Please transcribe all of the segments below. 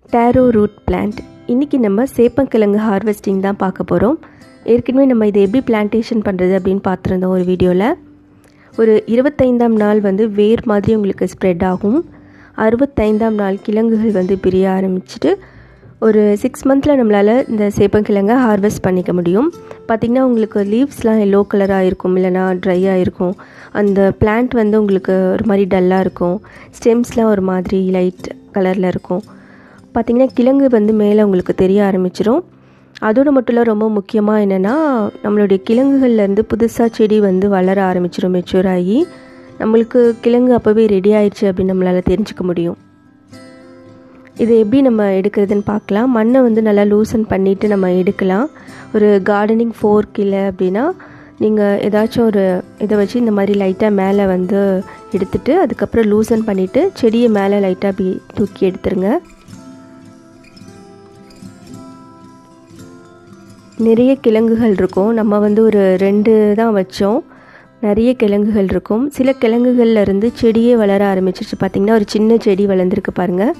Taro Root Plant. இன்றைக்கி நம்ம சேப்பங்கிழங்கு ஹார்வெஸ்டிங் தான் பார்க்க போகிறோம். ஏற்கனவே நம்ம இதை எப்படி பிளான்டேஷன் பண்ணுறது அப்படின்னு பார்த்துருந்தோம் ஒரு வீடியோவில். ஒரு 25ஆம் நாள் வேர் மாதிரி உங்களுக்கு ஸ்ப்ரெட் ஆகும். 65ஆம் நாள் கிழங்குகள் பிரிய ஆரம்பிச்சுட்டு ஒரு 6 மந்தில் நம்மளால் இந்த சேப்பங்கிழங்கை ஹார்வெஸ்ட் பண்ணிக்க முடியும். பார்த்திங்கன்னா உங்களுக்கு லீவ்ஸ்லாம் எல்லோ கலராக இருக்கும், இல்லைனா ட்ரையாக இருக்கும். அந்த பிளான்ட் உங்களுக்கு ஒரு மாதிரி டல்லாக இருக்கும். ஸ்டெம்ஸ்லாம் ஒரு மாதிரி லைட் கலரில் இருக்கும். பார்த்திங்கன்னா கிழங்கு மேலே உங்களுக்கு தெரிய ஆரம்பிச்சிடும். அதோடு மட்டும் இல்லை, ரொம்ப முக்கியமாக என்னென்னா நம்மளுடைய கிழங்குகள்லேருந்து புதுசாக செடி வளர ஆரம்பிச்சிடும். மெச்சூர் ஆகி நம்மளுக்கு கிழங்கு அப்போவே ரெடி ஆயிடுச்சு அப்படின்னு நம்மளால் தெரிஞ்சுக்க முடியும். இதை எப்படி நம்ம எடுக்கிறதுன்னு பார்க்கலாம். மண்ணை நல்லா லூசன் பண்ணிவிட்டு நம்ம எடுக்கலாம். ஒரு கார்டனிங் ஃபோர்க் இல்லை அப்படின்னா நீங்கள் ஏதாச்சும் ஒரு இதை வச்சு இந்த மாதிரி லைட்டாக மேலே எடுத்துகிட்டு அதுக்கப்புறம் லூசன் பண்ணிவிட்டு செடியை மேலே லைட்டாக அப்படி தூக்கி எடுத்துருங்க. நிறைய கிழங்குகள் இருக்கும். நம்ம ஒரு 2 தான் வச்சோம். நிறைய கிழங்குகள் இருக்கும். சில கிழங்குகள்லேருந்து செடியே வளர ஆரம்பிச்சிருச்சு. பார்த்திங்கன்னா ஒரு சின்ன செடி வளர்ந்துருக்கு பாருங்கள்.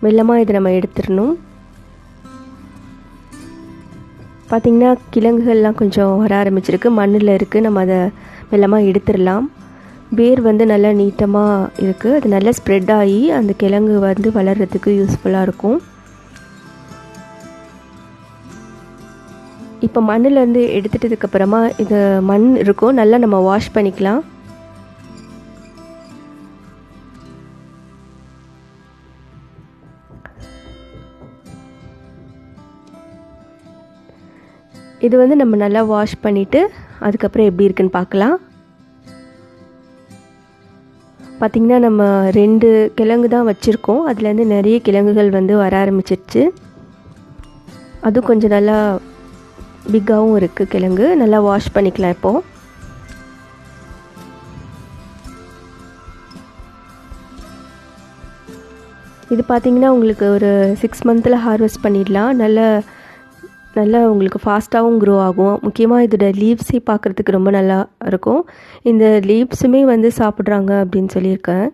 மெல்லமாக இதை நம்ம எடுத்துடணும். பார்த்திங்கன்னா கிழங்குகள்லாம் கொஞ்சம் வர ஆரம்பிச்சிருக்கு, மண்ணில் இருக்குது. நம்ம அதை மெல்லமாக எடுத்துடலாம். வேர் நல்லா நீட்டமாக இருக்குது. அது நல்லா ஸ்ப்ரெட் ஆகி அந்த கிழங்கு வளர்கிறதுக்கு யூஸ்ஃபுல்லாக இருக்கும். இப்போ மண்ணிலேருந்து எடுத்துட்டதுக்கப்புறமா இது மண் இருக்கும், நல்லா நம்ம வாஷ் பண்ணிக்கலாம். இது நம்ம நல்லா வாஷ் பண்ணிவிட்டு அதுக்கப்புறம் எப்படி இருக்குன்னு பார்க்கலாம். பார்த்திங்கன்னா நம்ம 2 கிழங்கு தான் வச்சுருக்கோம். அதுலேருந்து நிறைய கிழங்குகள் வர ஆரம்பிச்சிருச்சு. அதுவும் கொஞ்சம் நல்லா பிக்காகவும் இருக்குது கிழங்கு. நல்லா வாஷ் பண்ணிக்கலாம். இப்போது இது பார்த்திங்கன்னா உங்களுக்கு ஒரு 6 மந்தில் ஹார்வெஸ்ட் பண்ணிடலாம். நல்லா உங்களுக்கு ஃபாஸ்ட்டாகவும் க்ரோ ஆகும். முக்கியமாக இதோட லீவ்ஸே பார்க்குறதுக்கு ரொம்ப நல்லா இருக்கும். இந்த லீவ்ஸுமே சாப்பிட்றாங்க அப்படின்னு சொல்லியிருக்கேன்.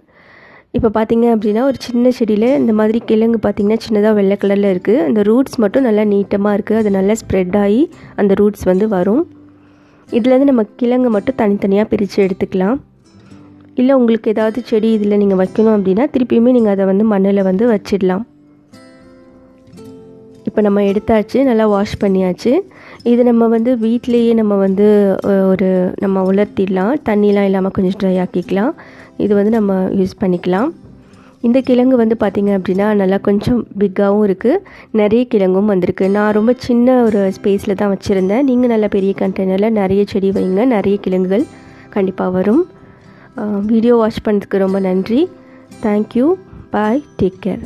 இப்போ பார்த்திங்க அப்படின்னா ஒரு சின்ன செடியில் இந்த மாதிரி கிழங்கு பார்த்திங்கன்னா சின்னதாக வெள்ளை கலரில் இருக்குது. அந்த ரூட்ஸ் மட்டும் நல்லா நீட்டமாக இருக்குது. அது நல்லா ஸ்ப்ரெட் ஆகி அந்த ரூட்ஸ் வரும். இதுலேருந்து நம்ம கிழங்கு மட்டும் தனித்தனியாக பிரித்து எடுத்துக்கலாம். இல்லை உங்களுக்கு ஏதாவது செடி இதில் நீங்கள் வைக்கணும் அப்படின்னா திருப்பியுமே நீங்கள் அதை மண்ணில் வச்சிடலாம். இப்போ நம்ம எடுத்தாச்சு, நல்லா வாஷ் பண்ணியாச்சு. இது நம்ம வீட்டிலையே நம்ம நம்ம உலர்த்திடலாம். தண்ணிலாம் இல்லாமல் கொஞ்சம் ட்ரை ஆக்கிக்கலாம். இது நம்ம யூஸ் பண்ணிக்கலாம். இந்த கிழங்கு பார்த்திங்க அப்படின்னா நல்லா கொஞ்சம் பிக்காகவும் இருக்குது. நிறைய கிழங்கும் வந்திருக்கு. நான் ரொம்ப சின்ன ஒரு ஸ்பேஸில் தான் வச்சுருந்தேன். நீங்கள் நல்ல பெரிய கண்டெய்னரில் நிறைய செடி வைங்க, நிறைய கிழங்குகள் கண்டிப்பாக வரும். வீடியோ வாட்ச் பண்ணுறதுக்கு ரொம்ப நன்றி. தேங்க்யூ. பாய். Take care.